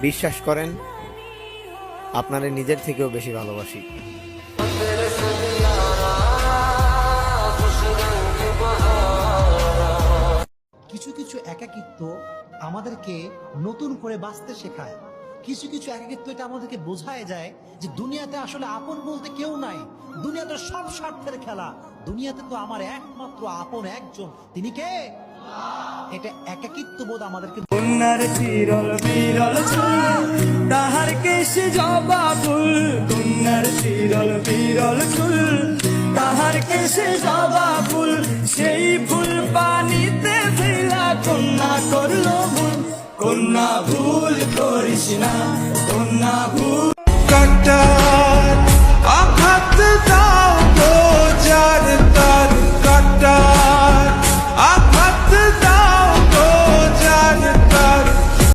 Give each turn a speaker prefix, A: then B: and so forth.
A: বিশ্বাস করেন, আপনারে নিজের থেকেও বেশি ভালোবাসি।
B: কিছু কিছু একাকিত্ব আমাদেরকে নতুন করে বাঁচতে শেখায়। কিছু কিছু একাকিত্ব এটা আমাদেরকে বোঝায় যায় যে দুনিয়াতে আসলে আপন বলতে কেউ নাই, দুনিয়াতে সব স্বার্থের খেলা, দুনিয়াতে তো আমার একমাত্র আপন একজন, তিনি কে? এটা একাকিত্ব বোধ আমাদেরকে।
C: কন্যার চিরল বিরল চুল, তাহার কেশে জবা ফুল। কন্যার চিরল বিরল চুল, তাহার কেশে জবা ফুল। সেই ফুল পানিতে ফেলা কন্যা করলো ভুল। কন্যা ভুল করিস না, কন্যা ভুল। কাটার আঘাত